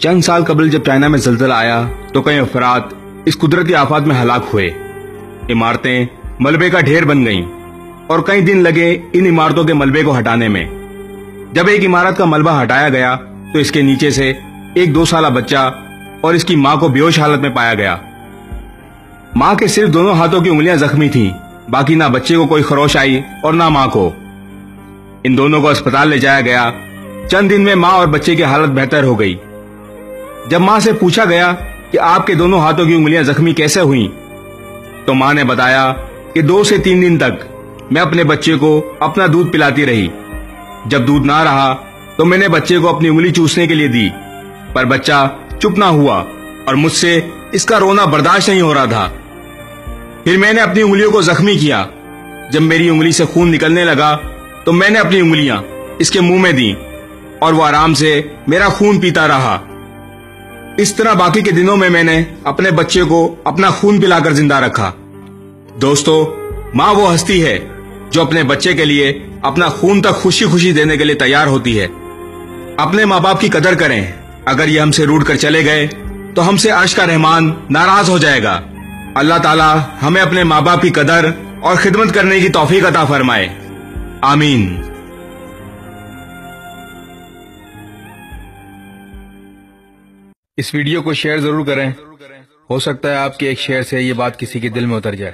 چند سال قبل جب چائنا میں زلزلہ آیا تو کئی افراد اس قدرتی آفات میں ہلاک ہوئے. عمارتیں ملبے کا ڈھیر بن گئیں اور کئی دن لگے ان عمارتوں کے ملبے کو ہٹانے میں. جب ایک عمارت کا ملبہ ہٹایا گیا تو اس کے نیچے سے ایک 2 سالہ بچہ اور اس کی ماں کو بے ہوش حالت میں پایا گیا. ماں کے صرف دونوں ہاتھوں کی انگلیاں زخمی تھیں، باقی نہ بچے کو کوئی خروش آئی اور نہ ماں کو. ان دونوں کو اسپتال لے جایا گیا. چند دن میں ماں اور بچے کی حالت بہتر ہو گئی. جب ماں سے پوچھا گیا کہ آپ کے دونوں ہاتھوں کی انگلیاں زخمی کیسے ہوئیں تو ماں نے بتایا کہ 2 سے 3 دن تک میں اپنے بچے کو اپنا دودھ پلاتی رہی. جب دودھ نہ رہا تو میں نے بچے کو اپنی انگلی چوسنے کے لیے دی، پر بچہ چپ نہ ہوا اور مجھ سے اس کا رونا برداشت نہیں ہو رہا تھا. پھر میں نے اپنی انگلیوں کو زخمی کیا. جب میری انگلی سے خون نکلنے لگا تو میں نے اپنی انگلیاں اس کے منہ میں دیں اور وہ آرام سے میرا خون پیتا رہا. اس طرح باقی کے دنوں میں نے اپنے بچے کو اپنا خون پلا کر زندہ رکھا. دوستو، ماں وہ ہستی ہے جو اپنے بچے کے لیے اپنا خون تک خوشی خوشی دینے کے لیے تیار ہوتی ہے. اپنے ماں باپ کی قدر کریں. اگر یہ ہم سے روٹھ کر چلے گئے تو ہم سے عرش کا رحمان ناراض ہو جائے گا. اللہ تعالی ہمیں اپنے ماں باپ کی قدر اور خدمت کرنے کی توفیق عطا فرمائے. آمین. اس ویڈیو کو شیئر ضرور کریں. ہو سکتا ہے آپ کے ایک شیئر سے یہ بات کسی کے دل میں اتر جائے.